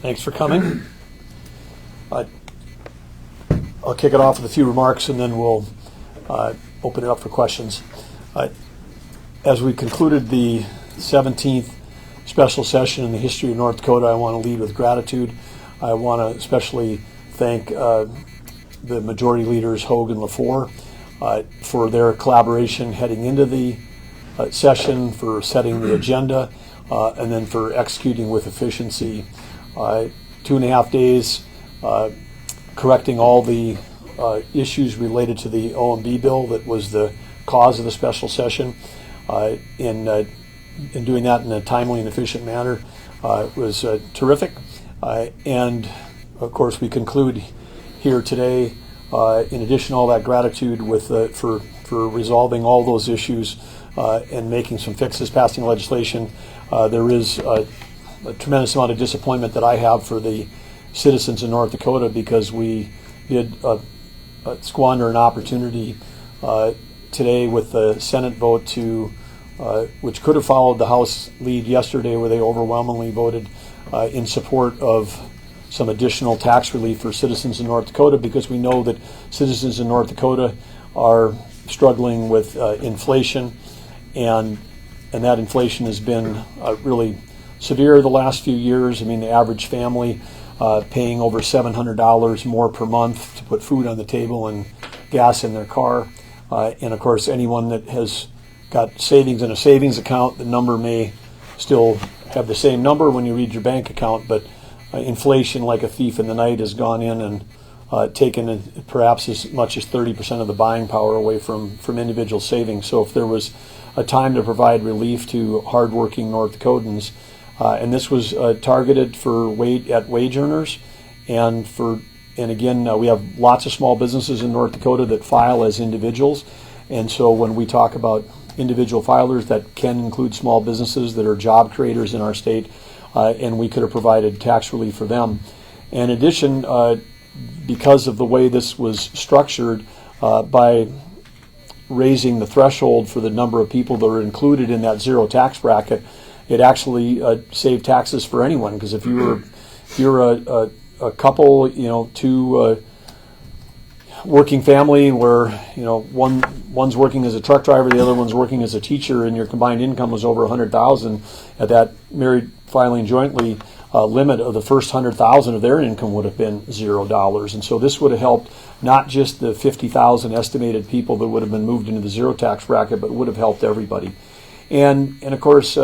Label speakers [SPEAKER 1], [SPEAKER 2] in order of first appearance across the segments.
[SPEAKER 1] Thanks for coming. I'll kick it off with a few remarks and then we'll open it up for questions. As we concluded the 17th special session in the history of North Dakota, I want to lead with gratitude. I want to especially thank the majority leaders, Hogue and LaFour, for their collaboration heading into the session, for setting the agenda, and then for executing with efficiency. 2.5 days correcting all the issues related to the OMB Bill that was the cause of the special session. In doing that in a timely and efficient manner was terrific. And of course we conclude here today, in addition to all that gratitude with for resolving all those issues and making some fixes, passing legislation. There is a tremendous amount of disappointment that I have for the citizens in North Dakota because we did squander an opportunity today with the Senate vote to, which could have followed the House lead yesterday where they overwhelmingly voted in support of some additional tax relief for citizens in North Dakota, because we know that citizens in North Dakota are struggling with inflation, and that inflation has been really severe the last few years. I mean, the average family paying over $700 more per month to put food on the table and gas in their car. And of course, anyone that has got savings in a savings account, the number may still have the same number when you read your bank account, but inflation, like a thief in the night, has gone in and taken perhaps as much as 30% of the buying power away from individual savings. So if there was a time to provide relief to hardworking North Dakotans, and this was targeted for wage earners, and again, we have lots of small businesses in North Dakota that file as individuals, and so when we talk about individual filers, that can include small businesses that are job creators in our state, and we could have provided tax relief for them. In addition, because of the way this was structured, by raising the threshold for the number of people that are included in that zero tax bracket, it actually saved taxes for anyone. Because if you're a couple, two working family where one's working as a truck driver, the other one's working as a teacher, and your combined income was over $100,000, at that married filing jointly limit of the first $100,000 of their income would have been $0. And so this would have helped not just the 50,000 estimated people that would have been moved into the zero tax bracket, but would have helped everybody. And of course,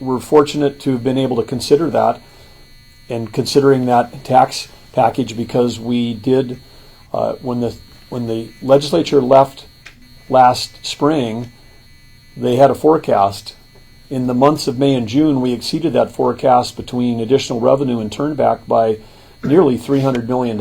[SPEAKER 1] we're fortunate to have been able to consider that, and considering that tax package, because we did, when the legislature left last spring, they had a forecast. In the months of May and June, we exceeded that forecast between additional revenue and turnback by nearly $300 million.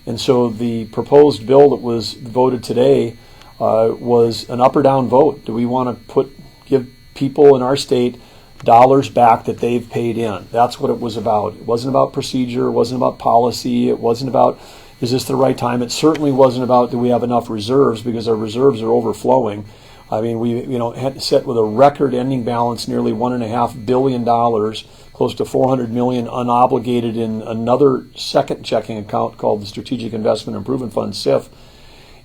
[SPEAKER 1] And so the proposed bill that was voted today was an up or down vote. Do we want to give people in our state dollars back that they've paid in? That's what it was about. It wasn't about procedure. It wasn't about policy. It wasn't about, is this the right time? It certainly wasn't about, do we have enough reserves, because our reserves are overflowing. I mean, we had set with a record ending balance, nearly $1.5 billion, close to $400 million unobligated in another second checking account called the Strategic Investment Improvement Fund, SIF.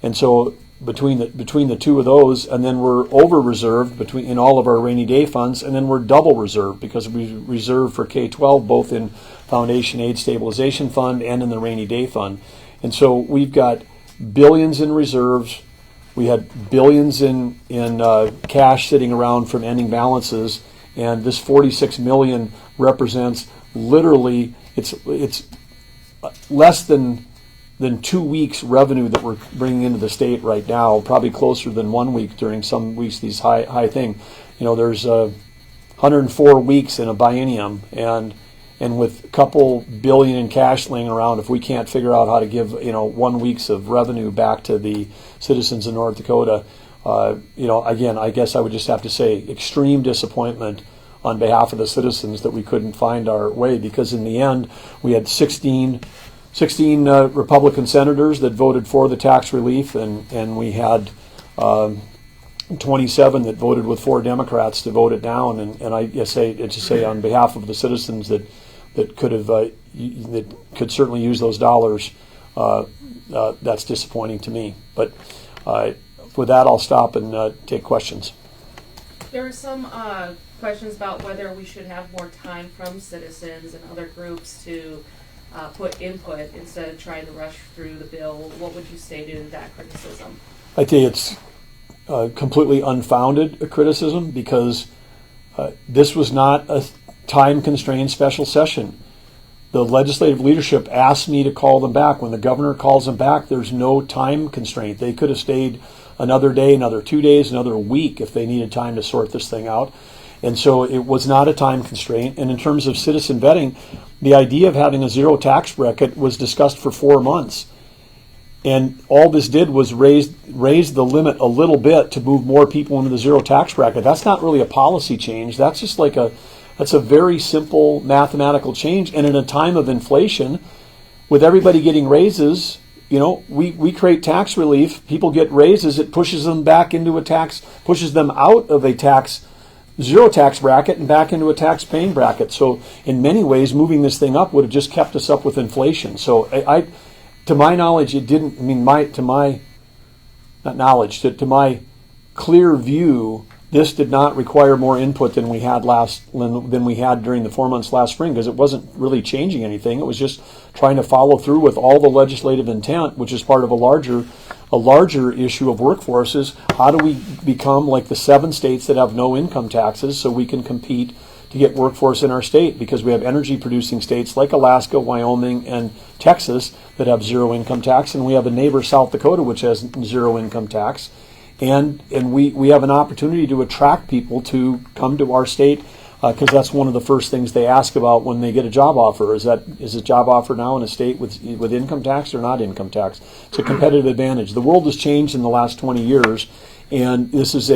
[SPEAKER 1] And so between the two of those, and then we're over reserved in all of our rainy day funds, and then we're double reserved because we reserve for K-12 both in Foundation Aid Stabilization Fund and in the rainy day fund. And so we've got billions in reserves. We had billions in cash sitting around from ending balances, and this $46 million represents literally, it's less than 2 weeks revenue that we're bringing into the state right now, probably closer than 1 week during some weeks, these high thing. There's 104 weeks in a biennium, and with a couple billion in cash laying around, if we can't figure out how to give 1 week's of revenue back to the citizens in North Dakota, again, I guess I would just have to say extreme disappointment on behalf of the citizens that we couldn't find our way, because in the end we had 16 Republican senators that voted for the tax relief, and we had 27 that voted with 4 Democrats to vote it down. And I guess to say on behalf of the citizens that that could have that could certainly use those dollars. That's disappointing to me. But with that, I'll stop and take questions.
[SPEAKER 2] There were some questions about whether we should have more time from citizens and other groups to put input instead of trying to rush through the bill. What would you say to that criticism? I
[SPEAKER 1] think it's completely unfounded criticism, because this was not a time-constrained special session. The legislative leadership asked me to call them back. When the governor calls them back, there's no time constraint. They could have stayed another day, another 2 days, another week if they needed time to sort this thing out. And so it was not a time constraint. And in terms of citizen vetting, the idea of having a zero tax bracket was discussed for 4 months. And all this did was raise the limit a little bit to move more people into the zero tax bracket. That's not really a policy change. That's just like that's a very simple mathematical change. And in a time of inflation, with everybody getting raises, we create tax relief. People get raises. It pushes them back into pushes them out of a zero tax bracket and back into a tax paying bracket. So in many ways, moving this thing up would have just kept us up with inflation. So to my knowledge, it didn't. To my clear view, this did not require more input than we had during the 4 months last spring, because it wasn't really changing anything. It was just trying to follow through with all the legislative intent, which is part of a larger issue of workforces. How do we become like the 7 states that have no income taxes, so we can compete to get workforce in our state? Because we have energy producing states like Alaska, Wyoming, and Texas that have zero income tax, and we have a neighbor, South Dakota, which has zero income tax. And we have an opportunity to attract people to come to our state, because that's one of the first things they ask about when they get a job offer. Is a job offer now in a state with income tax or not income tax? It's a competitive advantage. The world has changed in the last 20 years, and this is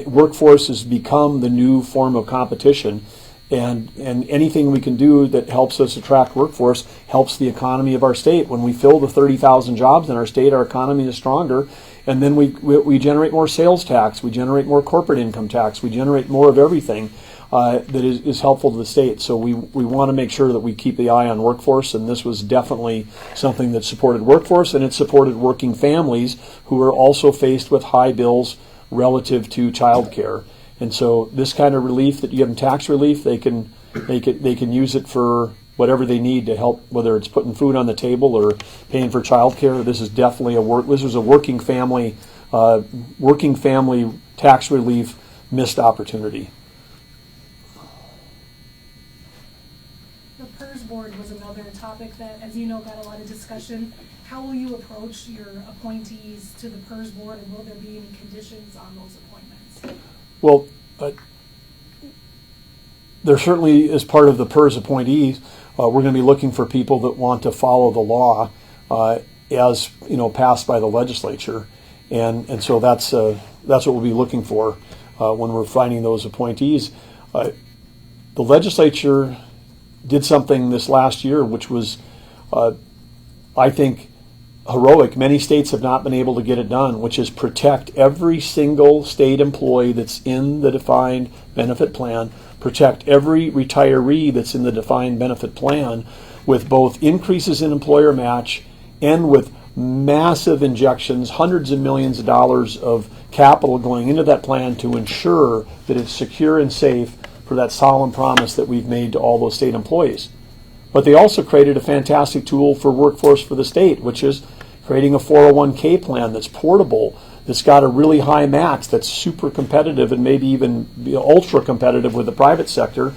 [SPEAKER 1] workforce has become the new form of competition. And anything we can do that helps us attract workforce helps the economy of our state. When we fill the 30,000 jobs in our state, our economy is stronger. And then we generate more sales tax, we generate more corporate income tax, we generate more of everything that is helpful to the state. So we want to make sure that we keep the eye on workforce, and this was definitely something that supported workforce, and it supported working families who are also faced with high bills relative to child care. And so this kind of relief that you give them tax relief, they can use it for whatever they need to help, whether it's putting food on the table or paying for child care. This is definitely this was a working family tax relief missed opportunity.
[SPEAKER 3] The PERS board was another topic that, as you know, got a lot of discussion. How will you approach your appointees to the PERS board, and will there be any conditions on those appointments?
[SPEAKER 1] Well, there certainly is part of the PERS appointees. We're going to be looking for people that want to follow the law as passed by the legislature, and so that's what we'll be looking for when we're finding those appointees. The legislature did something this last year which was, I think, heroic. Many states have not been able to get it done, which is protect every single state employee that's in the defined benefit plan, protect every retiree that's in the defined benefit plan with both increases in employer match and with massive injections, hundreds of millions of dollars of capital going into that plan to ensure that it's secure and safe for that solemn promise that we've made to all those state employees. But they also created a fantastic tool for workforce for the state, which is creating a 401k plan that's portable, that's got a really high match, that's super competitive and maybe even ultra competitive with the private sector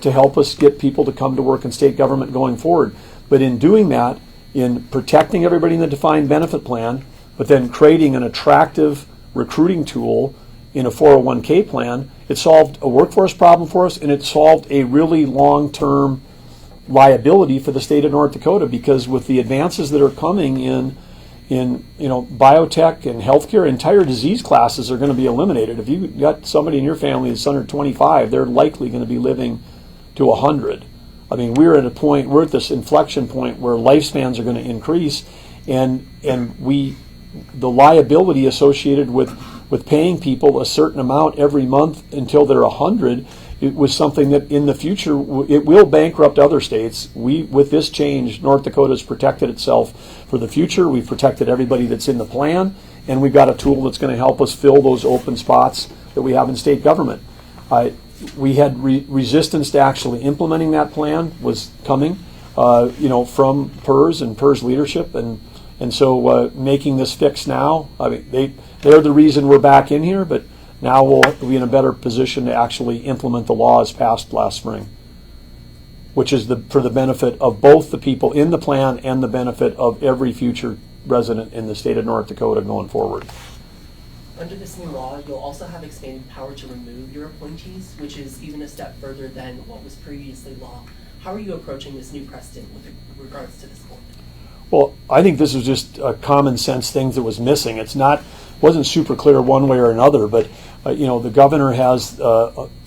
[SPEAKER 1] to help us get people to come to work in state government going forward. But in doing that, in protecting everybody in the defined benefit plan, but then creating an attractive recruiting tool in a 401k plan, it solved a workforce problem for us, and it solved a really long-term liability for the state of North Dakota, because with the advances that are coming in biotech and healthcare, entire disease classes are going to be eliminated. If you've got somebody in your family that's under 25, they're likely going to be living to 100. I mean, we're at this inflection point where lifespans are going to increase, and the liability associated with paying people a certain amount every month until they're 100 it was something that in the future, it will bankrupt other states. With this change, North Dakota has protected itself for the future. We've protected everybody that's in the plan, and we've got a tool that's going to help us fill those open spots that we have in state government. We had resistance to actually implementing that plan was coming, from PERS and PERS leadership, and so making this fix now. I mean, they're the reason we're back in here, but now we'll be in a better position to actually implement the laws passed last spring, which is for the benefit of both the people in the plan and the benefit of every future resident in the state of North Dakota going forward.
[SPEAKER 4] Under this new law, you'll also have expanded power to remove your appointees, which is even a step further than what was previously law. How are you approaching this new precedent with regards to this point?
[SPEAKER 1] Well, I think this was just a common sense thing that was missing. Wasn't super clear one way or another, but the governor has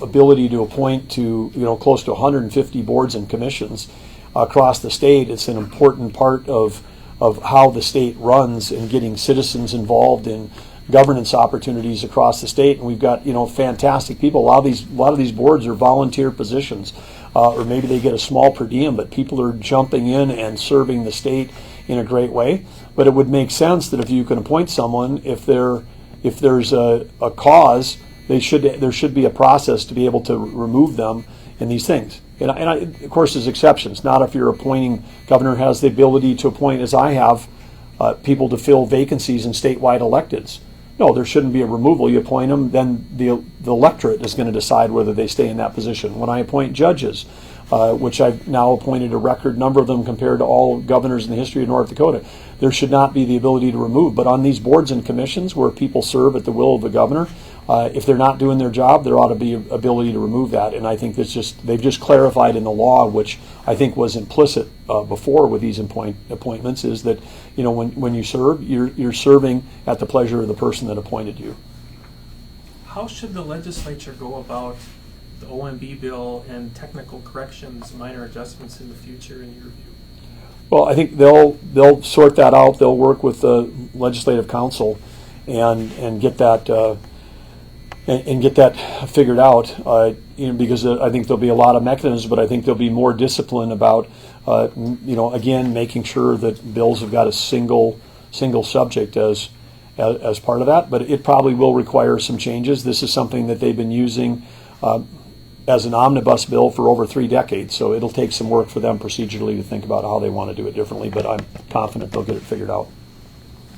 [SPEAKER 1] ability to appoint to close to 150 boards and commissions across the state. It's an important part of how the state runs and getting citizens involved in governance opportunities across the state. And we've got fantastic people. A lot of these boards are volunteer positions, or maybe they get a small per diem, but people are jumping in and serving the state in a great way. But it would make sense that if you can appoint someone, if there's a cause, there should be a process to be able to remove them in these things. And of course, there's exceptions. Not if you're appointing. Governor has the ability to appoint, as I have, people to fill vacancies in statewide electeds. No, there shouldn't be a removal. You appoint them, then the electorate is going to decide whether they stay in that position. When I appoint judges, which I've now appointed a record number of them compared to all governors in the history of North Dakota, there should not be the ability to remove. But on these boards and commissions where people serve at the will of the governor, if they're not doing their job, there ought to be ability to remove that. And I think they've just clarified in the law, which I think was implicit before with these appointments, is that when you serve, you're serving at the pleasure of the person that appointed you.
[SPEAKER 5] How should the legislature go about the OMB bill and technical corrections, minor adjustments in the future, in your view?
[SPEAKER 1] Well, I think they'll sort that out. They'll work with the legislative council and get that figured out. Because I think there'll be a lot of mechanisms, but I think there'll be more discipline about again making sure that bills have got a single subject as part of that. But it probably will require some changes. This is something that they've been using as an omnibus bill for over 3 decades, so it'll take some work for them procedurally to think about how they want to do it differently, but I'm confident they'll get it figured out.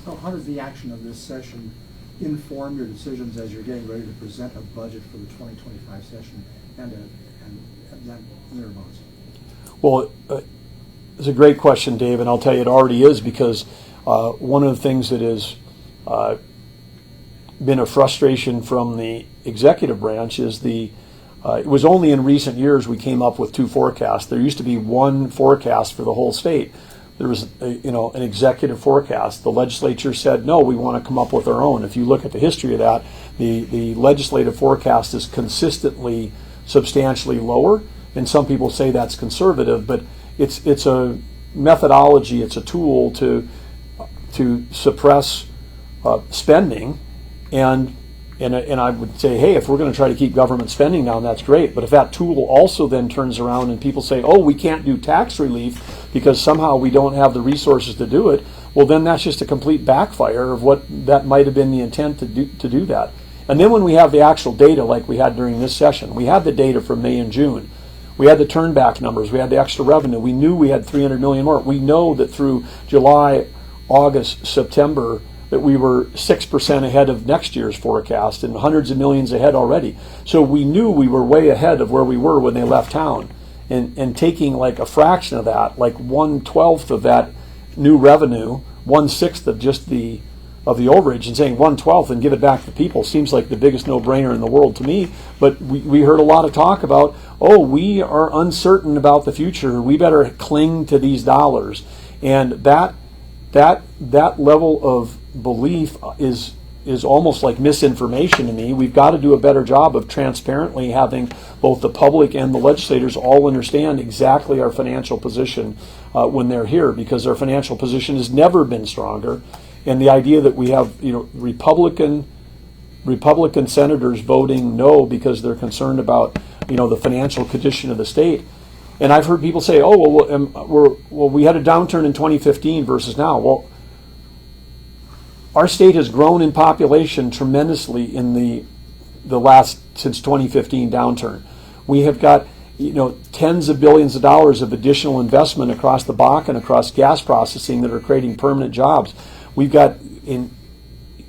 [SPEAKER 6] So how does the action of this session inform your decisions as you're getting ready to present a budget for the 2025 session and that thereabouts?
[SPEAKER 1] Well, it's a great question, Dave, and I'll tell you it already is, because one of the things that has been a frustration from the executive branch is it was only in recent years we came up with 2 forecasts. There used to be 1 forecast for the whole state. There was an executive forecast. The legislature said, no, we want to come up with our own. If you look at the history of that, the legislative forecast is consistently substantially lower, and some people say that's conservative, but it's a methodology, it's a tool to suppress spending, and I would say, hey, if we're going to try to keep government spending down, that's great. But if that tool also then turns around and people say, oh, we can't do tax relief because somehow we don't have the resources to do it, well, then that's just a complete backfire of what that might have been the intent to do that. And then when we have the actual data like we had during this session, we had the data from May and June. We had the turnback numbers. We had the extra revenue. We knew we had $300 million more. We know that through July, August, September, that we were 6% ahead of next year's forecast and hundreds of millions ahead already. So we knew we were way ahead of where we were when they left town. And taking like a fraction of that, like 1/12 of that new revenue, 1/6 of just the overage, and saying 1/12 and give it back to people seems like the biggest no-brainer in the world to me. But we heard a lot of talk about, oh, we are uncertain about the future. We better cling to these dollars. And that level of belief is almost like misinformation to me. We've got to do a better job of transparently having both the public and the legislators all understand exactly our financial position when they're here, because our financial position has never been stronger. And the idea that we have Republican senators voting no because they're concerned about the financial condition of the state. And I've heard people say, "Oh, well, we had a downturn in 2015 versus now." Well, our state has grown in population tremendously in the last since 2015 downturn. We have got tens of billions of dollars of additional investment across the Bakken, across gas processing that are creating permanent jobs. We've got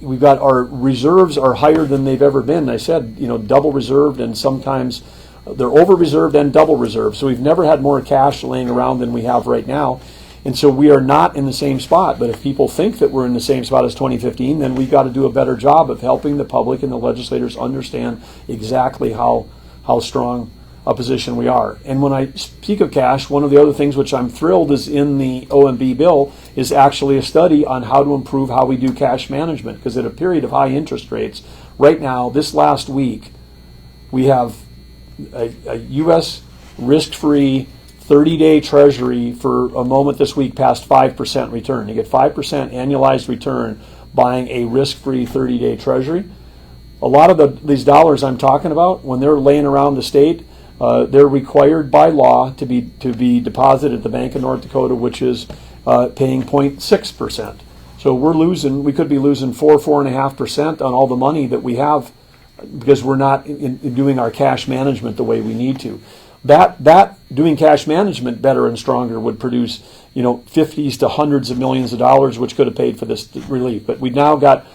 [SPEAKER 1] our reserves are higher than they've ever been. I said, double reserved, and sometimes they're over reserved and double reserved. So we've never had more cash laying around than we have right now. And so we are not in the same spot. But if people think that we're in the same spot as 2015, then we've got to do a better job of helping the public and the legislators understand exactly how strong a position we are. And when I speak of cash, one of the other things which I'm thrilled is in the OMB bill is actually a study on how to improve how we do cash management. Because at a period of high interest rates, right now, this last week, we have a U.S. risk-free 30-day treasury for a moment this week past 5% return. You get 5% annualized return buying a risk-free 30-day treasury. A lot of these dollars I'm talking about, when they're laying around the state, they're required by law to be deposited at the Bank of North Dakota, which is paying 0.6%. So we could be losing 4.5% on all the money that we have because we're not in doing our cash management the way we need to. That doing cash management better and stronger would produce 50s to hundreds of millions of dollars, which could have paid for this relief. But we've now got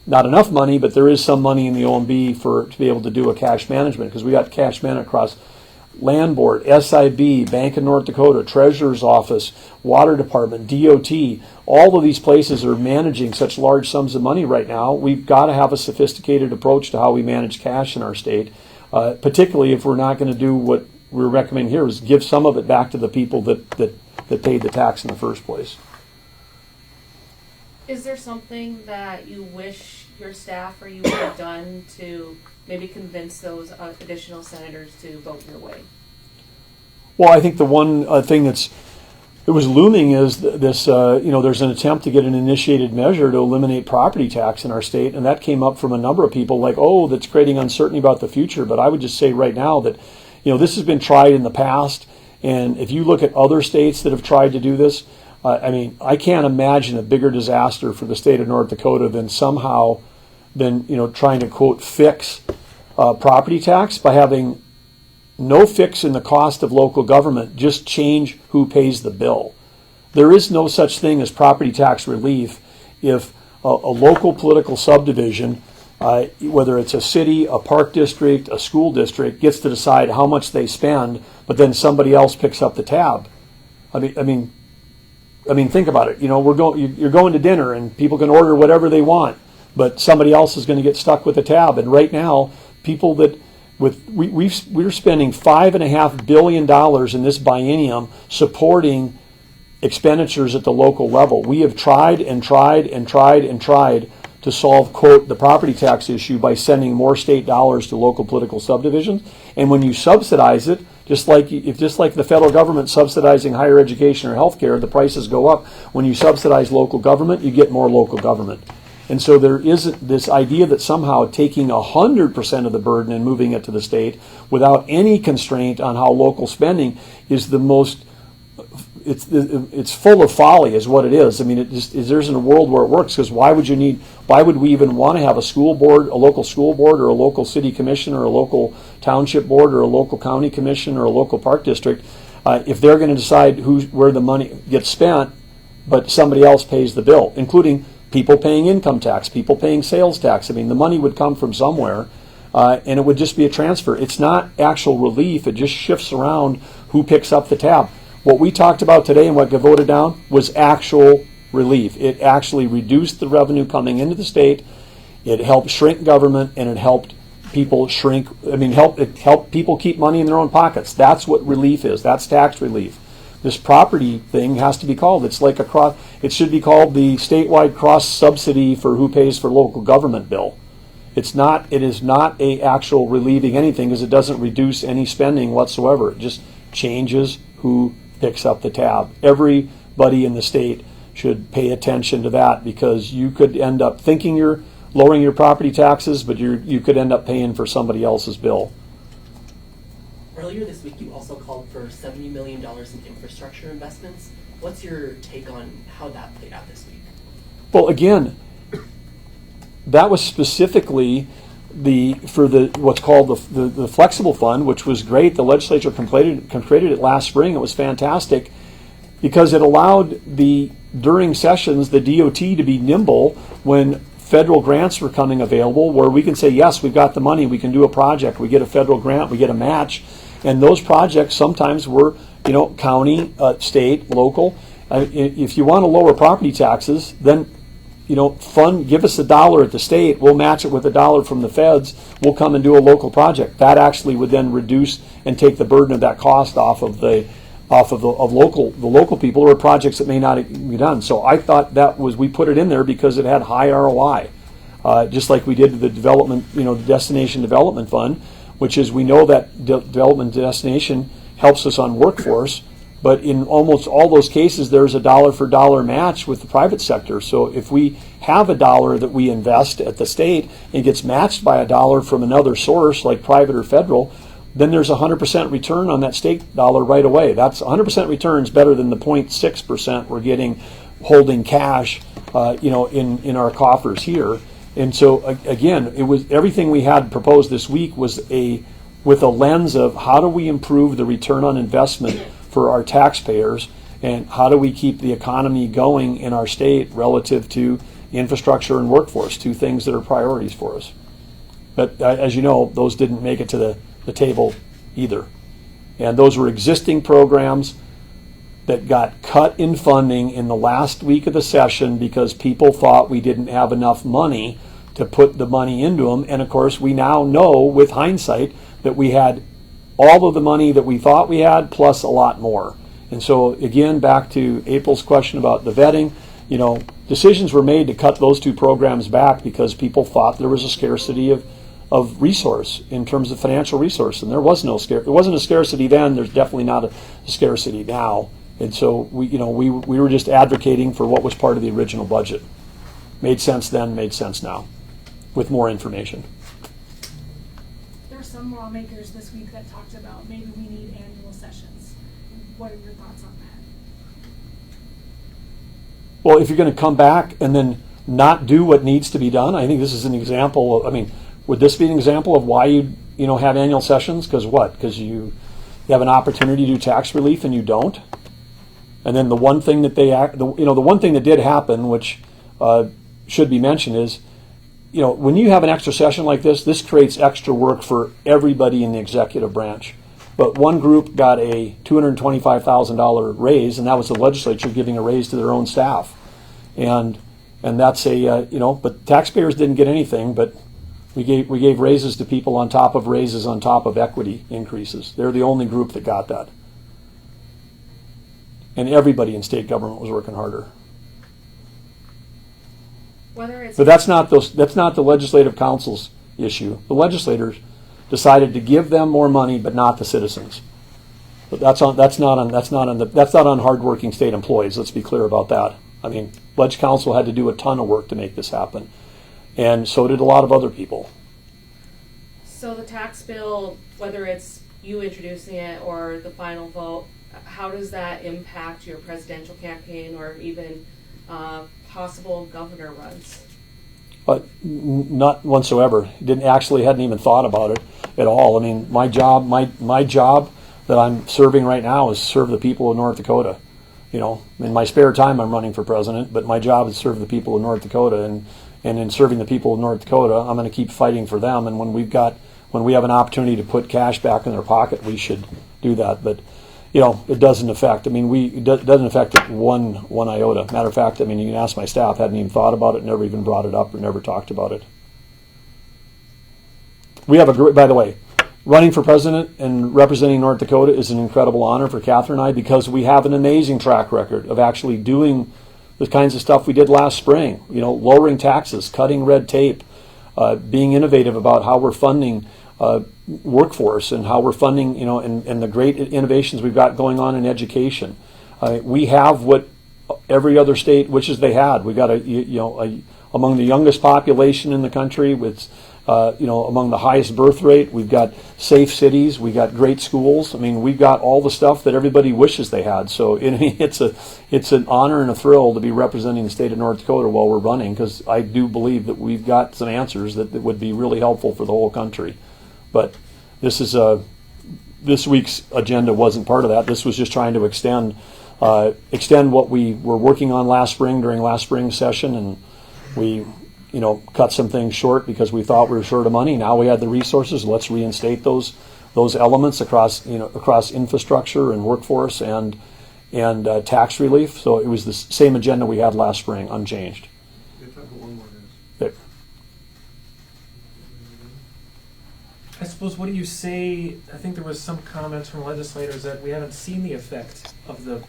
[SPEAKER 1] not enough money, but there is some money in the OMB to be able to do a cash management, because we got cash management across Land Board, SIB, Bank of North Dakota, Treasurer's Office, Water Department, DOT. All of these places are managing such large sums of money right now. We've got to have a sophisticated approach to how we manage cash in our state, particularly if we're not going to do what we're recommending here, is give some of it back to the people that paid the tax in the first place.
[SPEAKER 2] Is there something that you wish your staff or you would have done to maybe convince those additional senators to vote your way?
[SPEAKER 1] Well, I think the one thing that was looming is this, there's an attempt to get an initiated measure to eliminate property tax in our state, and that came up from a number of people like, that's creating uncertainty about the future. But I would just say right now that, this has been tried in the past, and if you look at other states that have tried to do this, I can't imagine a bigger disaster for the state of North Dakota than trying to, quote, fix property tax by having no fix in the cost of local government, just change who pays the bill. There is no such thing as property tax relief if a local political subdivision, whether it's a city, a park district, a school district, gets to decide how much they spend, but then somebody else picks up the tab. I mean, think about it. You're going to dinner and people can order whatever they want, but somebody else is going to get stuck with the tab. And right now, people we're spending $5.5 billion in this biennium supporting expenditures at the local level. We have tried and tried and tried and tried to solve, quote, the property tax issue by sending more state dollars to local political subdivisions. And when you subsidize it, just like the federal government subsidizing higher education or health care, the prices go up. When you subsidize local government, you get more local government. And so there isn't this idea that somehow taking 100% of the burden and moving it to the state without any constraint on how local spending is the most, it's full of folly is what it is. I mean, there isn't a world where it works, because why would we even want to have a school board, a local school board, or a local city commission, or a local township board, or a local county commission, or a local park district, if they're going to decide where the money gets spent, but somebody else pays the bill, including people paying income tax, people paying sales tax. I mean, the money would come from somewhere, and it would just be a transfer. It's not actual relief. It just shifts around who picks up the tab. What we talked about today and what got voted down was actual relief. It actually reduced the revenue coming into the state. It helped shrink government, and it helped people it helped people keep money in their own pockets. That's what relief is. That's tax relief. This property thing has to be called. It should be called the statewide cross subsidy for who pays for local government bill. It is not a actual relieving anything, because it doesn't reduce any spending whatsoever. It just changes who picks up the tab. Everybody in the state should pay attention to that, because you could end up thinking you're lowering your property taxes, but you could end up paying for somebody else's bill.
[SPEAKER 4] Earlier this week, you also called for $70 million in infrastructure investments. What's your take on how that played out this week?
[SPEAKER 1] Well, again, that was specifically for what's called the flexible fund, which was great. The legislature completed it last spring. It was fantastic because it allowed during sessions the DOT to be nimble when federal grants were coming available, where we can say, yes, we've got the money, we can do a project, we get a federal grant, we get a match, and those projects sometimes were, county, state, local. If you want to lower property taxes, then give us $1 at the state, we'll match it with $1 from the feds, we'll come and do a local project. That actually would then reduce and take the burden of that cost off of the local people, or projects that may not be done. So I thought we put it in there because it had high ROI, just like we did the development, the Destination Development Fund, which is, we know that development destination helps us on workforce, but in almost all those cases, there's a dollar for dollar match with the private sector. So if we have $1 that we invest at the state and gets matched by $1 from another source, like private or federal, then there's 100% return on that state dollar right away. That's 100% return is better than the 0.6% we're getting holding cash, in our coffers here. And so again, it was everything we had proposed this week was with a lens of how do we improve the return on investment for our taxpayers, and how do we keep the economy going in our state relative to infrastructure and workforce, two things that are priorities for us. But as you know, those didn't make it to the table either. And those were existing programs that got cut in funding in the last week of the session because people thought we didn't have enough money to put the money into them. And of course, we now know with hindsight that we had all of the money that we thought we had plus a lot more. And so again, back to April's question about the vetting, decisions were made to cut those two programs back because people thought there was a scarcity of resource in terms of financial resource, and there wasn't a scarcity then. There's definitely not a scarcity now, and so we were just advocating for what was part of the original budget. Made sense then, made sense now, with more information.
[SPEAKER 3] There are some lawmakers this week that talked about maybe we need annual sessions. What are your thoughts on that?
[SPEAKER 1] Well, if you're going to come back and then not do what needs to be done, I think this is an example of, would this be an example of why you have annual sessions? Because what? Because you have an opportunity to do tax relief and you don't. And then the one thing that the one thing that did happen, which should be mentioned, is when you have an extra session like this creates extra work for everybody in the executive branch. But one group got a $225,000 raise, and that was the legislature giving a raise to their own staff, and that's but taxpayers didn't get anything, but we gave raises to people on top of raises on top of equity increases. They're the only group that got that. And everybody in state government was working harder. But that's not the legislative council's issue. The legislators decided to give them more money, but not the citizens. But that's not on hardworking state employees. Let's be clear about that. Ledge Council had to do a ton of work to make this happen. And so did a lot of other people.
[SPEAKER 2] So the tax bill, whether it's you introducing it or the final vote, how does that impact your presidential campaign or even possible governor runs?
[SPEAKER 1] Not whatsoever. Hadn't even thought about it at all. My job that I'm serving right now is serve the people of North Dakota. In my spare time I'm running for president, but my job is serve the people of North Dakota, and in serving the people of North Dakota, I'm going to keep fighting for them. And when we have an opportunity to put cash back in their pocket, we should do that. But it doesn't affect. It doesn't affect it one iota. Matter of fact, you can ask my staff. Hadn't even thought about it. Never even brought it up, or never talked about it. We have by the way, running for president and representing North Dakota is an incredible honor for Catherine and I, because we have an amazing track record of actually doing the kinds of stuff we did last spring, lowering taxes, cutting red tape, being innovative about how we're funding workforce and how we're funding, and the great innovations we've got going on in education. We have what every other state wishes they had. We got among the youngest population in the country with among the highest birth rate. We've got safe cities. We've got great schools. I mean, we've got all the stuff that everybody wishes they had. So it's an honor and a thrill to be representing the state of North Dakota while we're running, because I do believe that we've got some answers that would be really helpful for the whole country. But this week's agenda wasn't part of that. This was just trying to extend what we were working on last spring during last spring's session, and we cut some things short because we thought we were short of money. Now we had the resources. Let's reinstate those elements across infrastructure and workforce and tax relief. So it was the same agenda we had last spring, unchanged. Okay.
[SPEAKER 5] I suppose, what do you say? I think there was some comments from legislators that we haven't seen the effect of the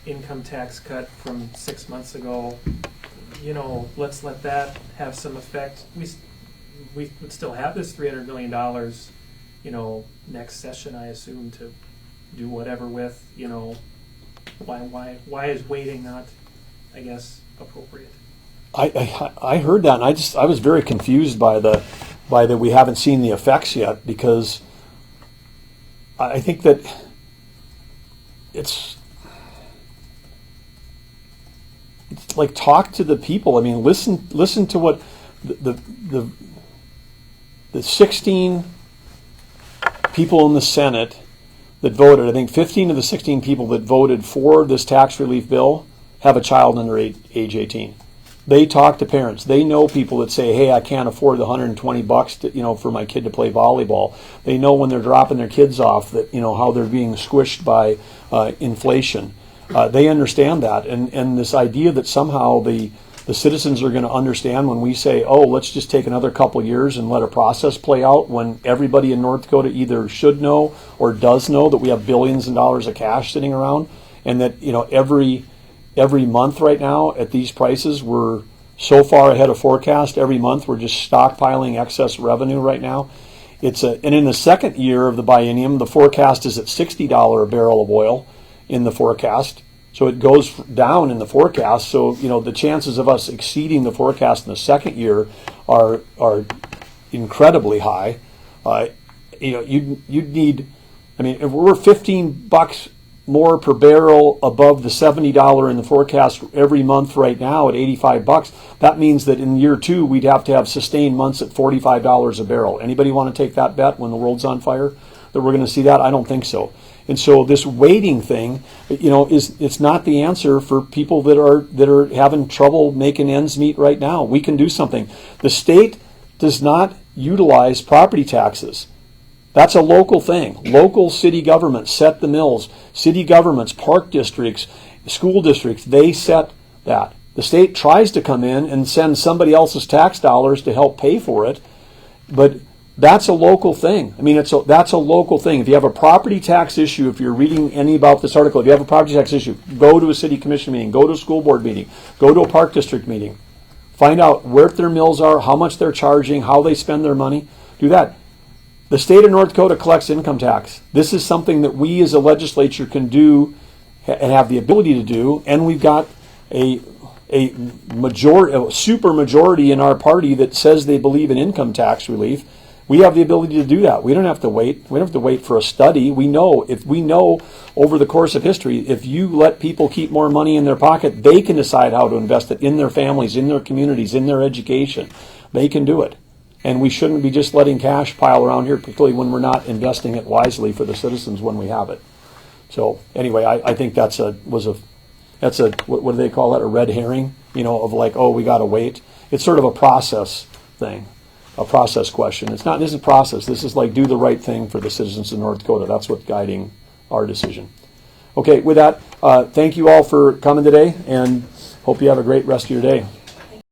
[SPEAKER 5] income tax cut from 6 months ago. Let's let that have some effect. We would still have this $300 million, next session, I assume, to do whatever with. Why is waiting not, I guess, appropriate?
[SPEAKER 1] I heard that, and I was very confused by that we haven't seen the effects yet, because I think that it's like, talk to the people. I mean, listen to what the 16 people in the Senate that voted. I think 15 of the 16 people that voted for this tax relief bill have a child under age 18. They talk to parents. They know people that say, "Hey, I can't afford the $120 for my kid to play volleyball." They know when they're dropping their kids off that how they're being squished by inflation. They understand that, and this idea that somehow the citizens are going to understand when we say, "Oh, let's just take another couple years and let a process play out," when everybody in North Dakota either should know or does know that we have billions of dollars of cash sitting around, and that every month right now at these prices we're so far ahead of forecast. Every month we're just stockpiling excess revenue right now. And in the second year of the biennium, the forecast is at $60 a barrel of oil in the forecast. So it goes down in the forecast. So, the chances of us exceeding the forecast in the second year are incredibly high. You'd need, if we're $15 more per barrel above the $70 in the forecast every month right now at $85, that means that in year 2 we'd have to have sustained months at $45 a barrel. Anybody want to take that bet when the world's on fire that we're going to see that? I don't think so. And so this waiting thing, it's not the answer for people that are having trouble making ends meet right now. We can do something. The state does not utilize property taxes. That's a local thing. Local city governments set the mills. City governments, park districts, school districts, they set that. The state tries to come in and send somebody else's tax dollars to help pay for it, but that's a local thing. That's a local thing. If you have a property tax issue, if you're reading any about this article, if you have a property tax issue, go to a city commission meeting, go to a school board meeting, go to a park district meeting. Find out where their mills are, how much they're charging, how they spend their money. Do that. The state of North Dakota collects income tax. This is something that we as a legislature can do and have the ability to do, and we've got a super majority in our party that says they believe in income tax relief. We have the ability to do that. We don't have to wait. We don't have to wait for a study. We know over the course of history, if you let people keep more money in their pocket, they can decide how to invest it in their families, in their communities, in their education. They can do it. And we shouldn't be just letting cash pile around here, particularly when we're not investing it wisely for the citizens when we have it. So anyway, I think what do they call that? A red herring, of like, oh, we got to wait. It's sort of a process thing, a process question. This is a process. This is like, do the right thing for the citizens of North Dakota. That's what's guiding our decision. Okay, with that, thank you all for coming today, and hope you have a great rest of your day.